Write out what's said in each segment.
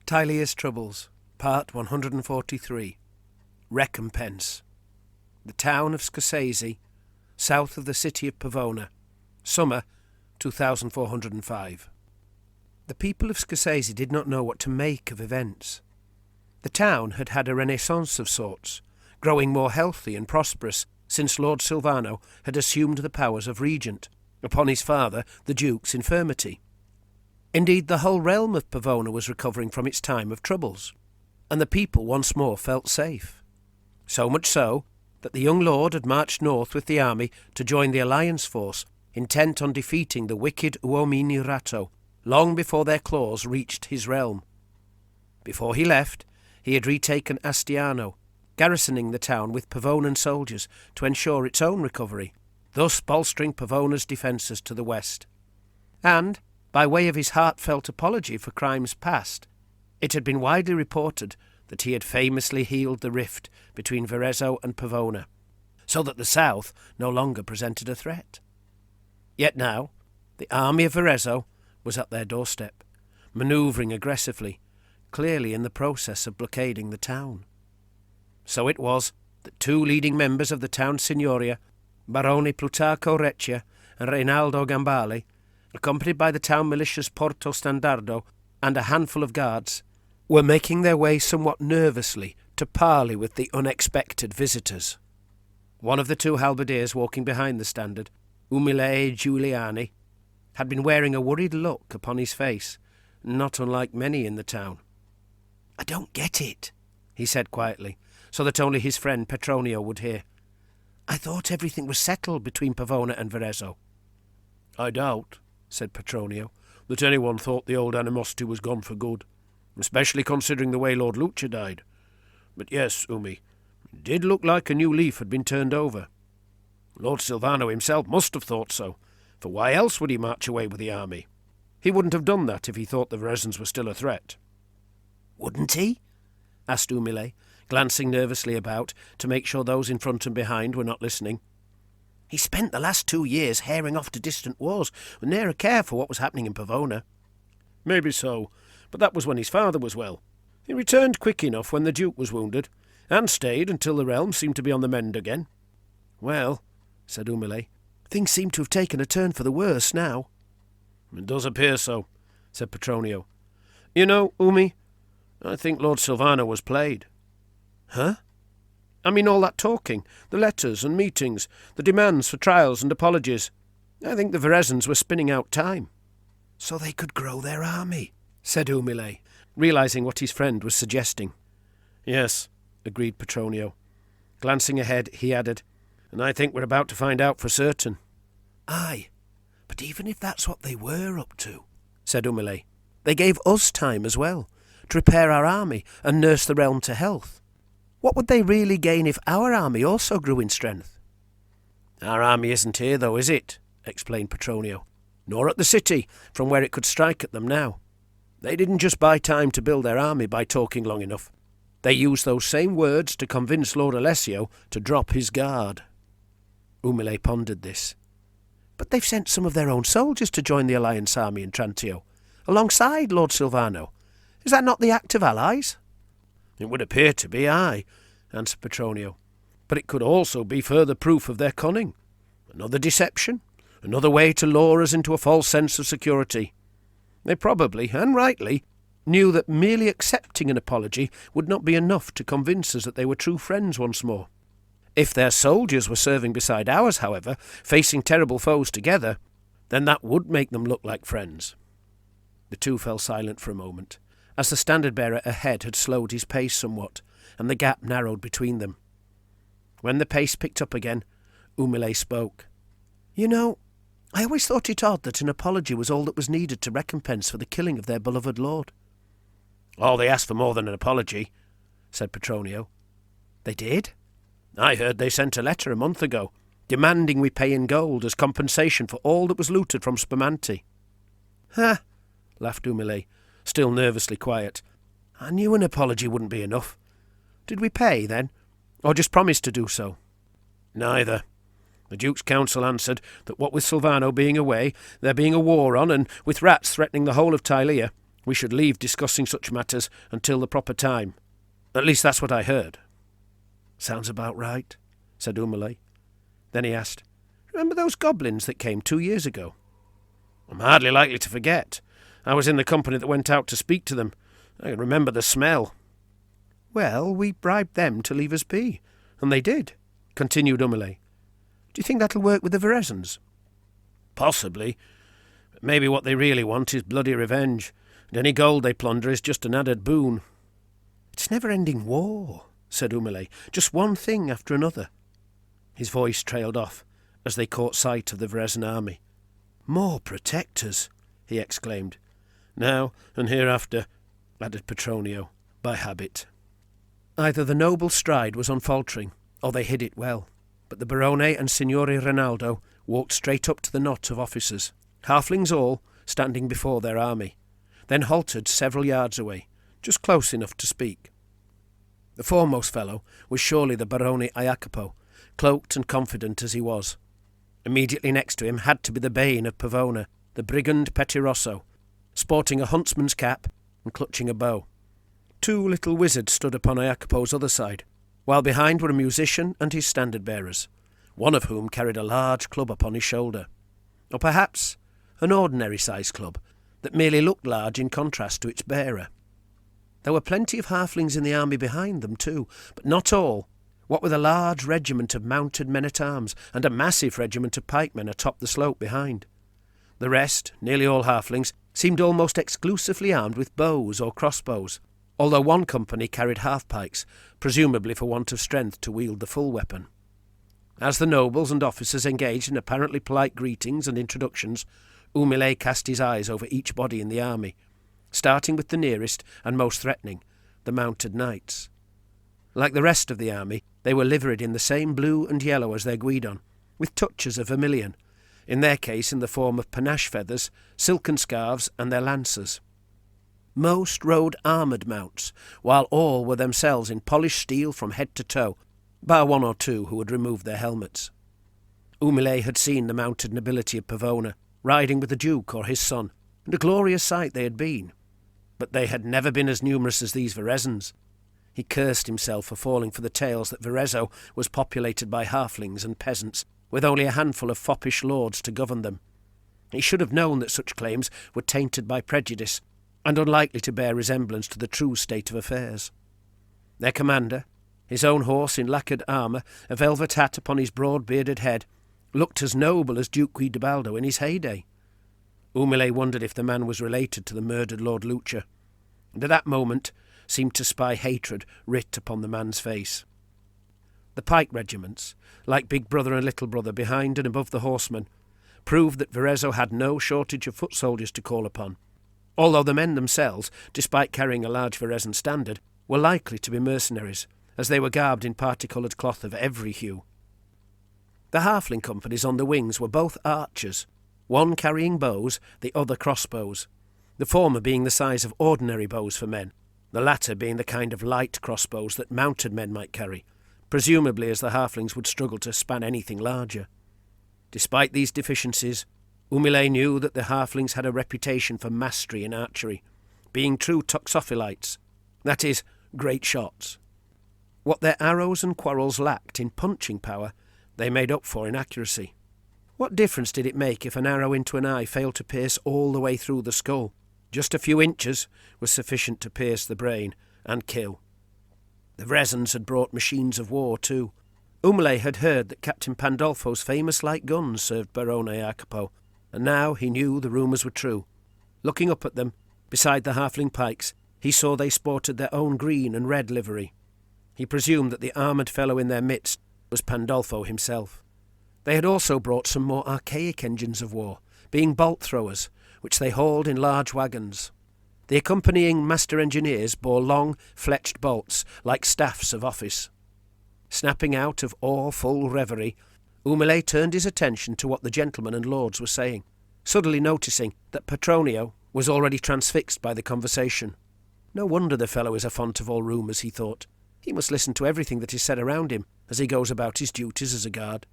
Tilea's Troubles, Part 143. Recompense. The town of Scozzese, south of the city of Pavona. Summer 2405. The people of Scozzese did not know what to make of events. The town had had a renaissance of sorts, growing more healthy and prosperous since Lord Silvano had assumed the powers of regent, upon his father, the Duke's infirmity. Indeed, the whole realm of Pavona was recovering from its time of troubles, and the people once more felt safe. So much so, that the young lord had marched north with the army to join the alliance force, intent on defeating the wicked Uomini Ratto, long before their claws reached his realm. Before he left, he had retaken Astiano, garrisoning the town with Pavonan soldiers to ensure its own recovery, thus bolstering Pavona's defences to the west. And, by way of his heartfelt apology for crimes past, it had been widely reported that he had famously healed the rift between Verezzan and Pavona, so that the south no longer presented a threat. Yet now, the army of Verezzan was at their doorstep, manoeuvring aggressively, clearly in the process of blockading the town. So it was that two leading members of the town signoria, Barone Plutarco Reccia and Reinaldo Gambale, accompanied by the town militia's Porto Standardo and a handful of guards, were making their way somewhat nervously to parley with the unexpected visitors. One of the two halberdiers walking behind the standard, Umile Giuliani, had been wearing a worried look upon his face, not unlike many in the town. "I don't get it," he said quietly, so that only his friend Petronio would hear. "I thought everything was settled between Pavona and Verezzan." "I doubt," said Petronio, "that anyone thought the old animosity was gone for good, especially considering the way Lord Lucia died. But yes, Umi, it did look like a new leaf had been turned over. Lord Silvano himself must have thought so, for why else would he march away with the army? He wouldn't have done that if he thought the Verezzans were still a threat." "Wouldn't he?" asked Umile, glancing nervously about to make sure those in front and behind were not listening. "He spent the last 2 years herring off to distant wars, with ne'er a care for what was happening in Pavona." "Maybe so, but that was when his father was well. He returned quick enough when the Duke was wounded, and stayed until the realm seemed to be on the mend again." "Well," said Umile, "things seem to have taken a turn for the worse now." "It does appear so," said Petronio. "You know, Umi, I think Lord Silvano was played." "Huh?" "I mean all that talking, the letters and meetings, the demands for trials and apologies. I think the Verezzans were spinning out time." "So they could grow their army," said Umile, realising what his friend was suggesting. "Yes," agreed Petronio. Glancing ahead, he added, "And I think we're about to find out for certain." "Aye, but even if that's what they were up to," said Umile, "they gave us time as well, to repair our army and nurse the realm to health. What would they really gain if our army also grew in strength?" "Our army isn't here, though, is it?" explained Petronio. "Nor at the city, from where it could strike at them now. They didn't just buy time to build their army by talking long enough. They used those same words to convince Lord Alessio to drop his guard." Umile pondered this. "But they've sent some of their own soldiers to join the Alliance army in Trantio, alongside Lord Silvano. Is that not the act of allies?" "It would appear to be, aye," answered Petronio. "But it could also be further proof of their cunning. Another deception, another way to lure us into a false sense of security. They probably, and rightly, knew that merely accepting an apology would not be enough to convince us that they were true friends once more. If their soldiers were serving beside ours, however, facing terrible foes together, then that would make them look like friends." The two fell silent for a moment, as the standard-bearer ahead had slowed his pace somewhat, and the gap narrowed between them. When the pace picked up again, Umile spoke. "You know, I always thought it odd that an apology was all that was needed to recompense for the killing of their beloved lord." "Oh, they asked for more than an apology," said Petronio. "They did?" "I heard they sent a letter a month ago, demanding we pay in gold as compensation for all that was looted from Spamanti." "Ha!" laughed Umile, still nervously quiet. "I knew an apology wouldn't be enough. Did we pay, then, or just promise to do so?" "Neither. The Duke's council answered that what with Silvano being away, there being a war on, and with rats threatening the whole of Tilea, We should leave discussing such matters until the proper time. At least that's what I heard." "Sounds about right," said Umile. Then he asked, "Remember those goblins that came 2 years ago?" "I'm hardly likely to forget. I was in the company that went out to speak to them. I remember the smell." "Well, we bribed them to leave us be, and they did," continued Umile. "Do you think that'll work with the Verezzans?" "Possibly. But maybe what they really want is bloody revenge, and any gold they plunder is just an added boon." "It's never-ending war," said Umile. "Just one thing after another." His voice trailed off as they caught sight of the Verezzan army. "More protectors," he exclaimed. "Now and hereafter," added Petronio, by habit. Either the noble stride was unfaltering, or they hid it well, but the Barone and Signore Rinaldo walked straight up to the knot of officers, halflings all, standing before their army, then halted several yards away, just close enough to speak. The foremost fellow was surely the Barone Jacopo, cloaked and confident as he was. Immediately next to him had to be the bane of Pavona, the brigand Pettirosso, sporting a huntsman's cap and clutching a bow. 2 little wizards stood upon Jacopo's other side, while behind were a musician and his standard-bearers, one of whom carried a large club upon his shoulder, or perhaps an ordinary-sized club that merely looked large in contrast to its bearer. There were plenty of halflings in the army behind them too, but not all, what with a large regiment of mounted men-at-arms and a massive regiment of pikemen atop the slope behind. The rest, nearly all halflings, seemed almost exclusively armed with bows or crossbows, although one company carried half-pikes, presumably for want of strength to wield the full weapon. As the nobles and officers engaged in apparently polite greetings and introductions, Umile cast his eyes over each body in the army, starting with the nearest and most threatening, the mounted knights. Like the rest of the army, they were liveried in the same blue and yellow as their guidon, with touches of vermilion, in their case in the form of panache feathers, silken scarves, and their lancers. Most rode armoured mounts, while all were themselves in polished steel from head to toe, bar 1 or 2 who had removed their helmets. Umile had seen the mounted nobility of Pavona, riding with the Duke or his son, and a glorious sight they had been. But they had never been as numerous as these Verezzans. He cursed himself for falling for the tales that Verezzo was populated by halflings and peasants, with only a handful of foppish lords to govern them. He should have known that such claims were tainted by prejudice, and unlikely to bear resemblance to the true state of affairs. Their commander, his own horse in lacquered armour, a velvet hat upon his broad-bearded head, looked as noble as Duke Guidobaldo in his heyday. Umile wondered if the man was related to the murdered Lord Lucia, and at that moment seemed to spy hatred writ upon the man's face. The pike regiments, like Big Brother and Little Brother behind and above the horsemen, proved that Verezzo had no shortage of foot soldiers to call upon, although the men themselves, despite carrying a large Verezzan standard, were likely to be mercenaries, as they were garbed in parti-coloured cloth of every hue. The halfling companies on the wings were both archers, one carrying bows, the other crossbows, the former being the size of ordinary bows for men, the latter being the kind of light crossbows that mounted men might carry, presumably as the halflings would struggle to span anything larger. Despite these deficiencies, Umile knew that the halflings had a reputation for mastery in archery, being true toxophilites, that is, great shots. What their arrows and quarrels lacked in punching power, they made up for in accuracy. What difference did it make if an arrow into an eye failed to pierce all the way through the skull? Just a few inches was sufficient to pierce the brain and kill. The Verezzans had brought machines of war too. Umile had heard that Captain Pandolfo's famous light guns served Barone Jacopo, and now he knew the rumours were true. Looking up at them, beside the halfling pikes, he saw they sported their own green and red livery. He presumed that the armoured fellow in their midst was Pandolfo himself. They had also brought some more archaic engines of war, being bolt-throwers, which they hauled in large wagons. The accompanying master engineers bore long, fletched bolts, like staffs of office. Snapping out of awe-full reverie, Umile turned his attention to what the gentlemen and lords were saying, suddenly noticing that Petronio was already transfixed by the conversation. No wonder the fellow is a font of all rumours, he thought. He must listen to everything that is said around him as he goes about his duties as a guard.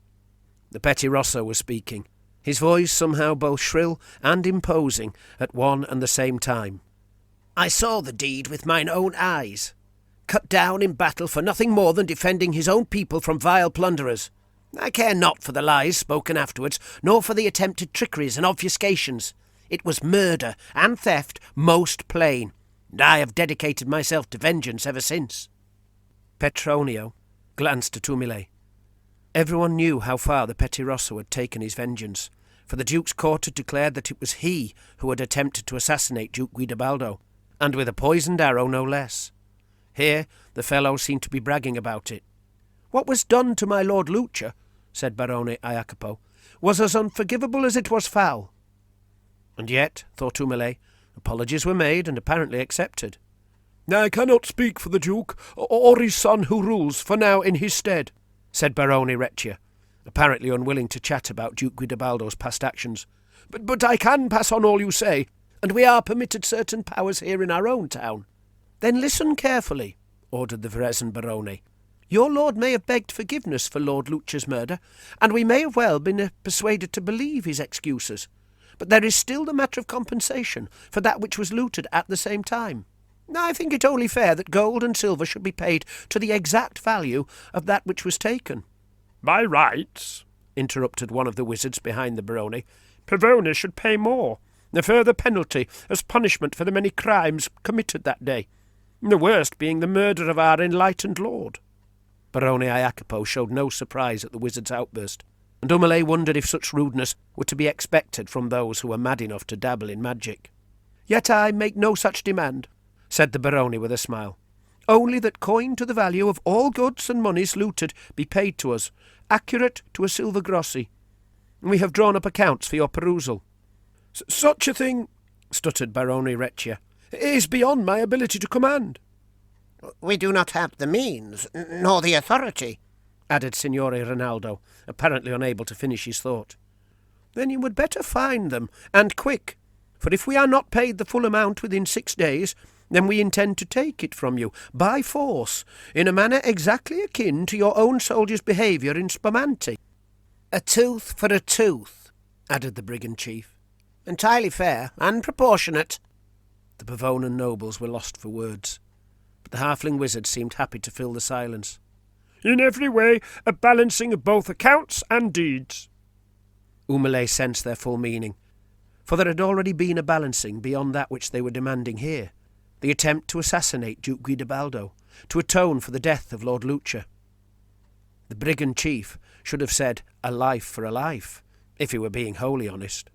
The Pettirosso was speaking, his voice somehow both shrill and imposing at one and the same time. I saw the deed with mine own eyes. Cut down in battle for nothing more than defending his own people from vile plunderers. I care not for the lies spoken afterwards, nor for the attempted trickeries and obfuscations. It was murder and theft most plain, and I have dedicated myself to vengeance ever since. Petronio glanced at Umile. Everyone knew how far the Petit Rosso had taken his vengeance, for the Duke's court had declared that it was he who had attempted to assassinate Duke Guidobaldo, and with a poisoned arrow no less. Here the fellow seemed to be bragging about it. What was done to my Lord Lucia, said Barone Iacopo, was as unforgivable as it was foul. And yet, thought Umile, apologies were made and apparently accepted. I cannot speak for the Duke, or his son who rules for now in his stead, said Barone Reccia, apparently unwilling to chat about Duke Guidobaldo's past actions. But I can pass on all you say, and we are permitted certain powers here in our own town. Then listen carefully, ordered the Verezzan Barone. Your lord may have begged forgiveness for Lord Lucia's murder, and we may have well been persuaded to believe his excuses. But there is still the matter of compensation for that which was looted at the same time. I think it only fair that gold and silver should be paid to the exact value of that which was taken. By rights, interrupted one of the wizards behind the Barone, Pavona should pay more, a further penalty as punishment for the many crimes committed that day, the worst being the murder of our enlightened lord. Barone Iacopo showed no surprise at the wizard's outburst, and Umile wondered if such rudeness were to be expected from those who were mad enough to dabble in magic. Yet I make no such demand, said the Barone with a smile. Only that coin to the value of all goods and monies looted be paid to us, accurate to a silver grossi. We have drawn up accounts for your perusal. Such a thing, stuttered Barone Reccia, is beyond my ability to command. We do not have the means, nor the authority, added Signore Rinaldo, apparently unable to finish his thought. Then you would better find them, and quick, for if we are not paid the full amount within 6 days, then we intend to take it from you, by force, in a manner exactly akin to your own soldiers' behaviour in Spumante. A tooth for a tooth, added the brigand chief. Entirely fair and proportionate. The Pavonan nobles were lost for words, but the halfling wizard seemed happy to fill the silence. In every way a balancing of both accounts and deeds. Umile sensed their full meaning, for there had already been a balancing beyond that which they were demanding here, the attempt to assassinate Duke Guidobaldo, to atone for the death of Lord Lucia. The brigand chief should have said a life for a life, if he were being wholly honest.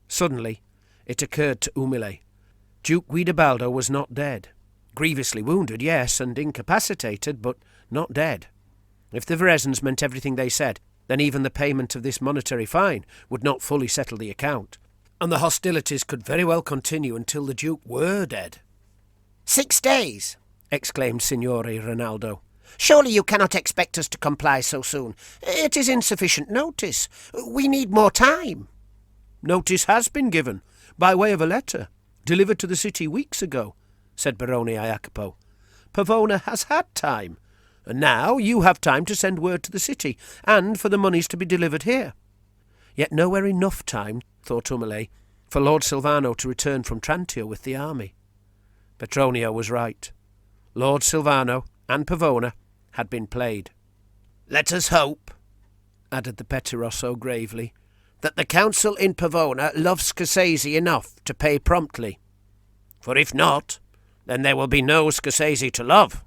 Suddenly it occurred to Umile. Duke Guidobaldo was not dead. Grievously wounded, yes, and incapacitated, but not dead. If the Verezzans meant everything they said, then even the payment of this monetary fine would not fully settle the account, and the hostilities could very well continue until the Duke were dead. 6 days, exclaimed Signore Rinaldo. Surely you cannot expect us to comply so soon. It is insufficient notice. We need more time. Notice has been given, by way of a letter, delivered to the city weeks ago, said Barone Iacopo. Pavona has had time, and now you have time to send word to the city, and for the monies to be delivered here. Yet nowhere enough time, thought Umile, for Lord Silvano to return from Trantio with the army. Petronio was right. Lord Silvano and Pavona had been played. Let us hope, added the Petit Rosso gravely, that the council in Pavona loves Scozzese enough to pay promptly. For if not, then there will be no Scozzese to love.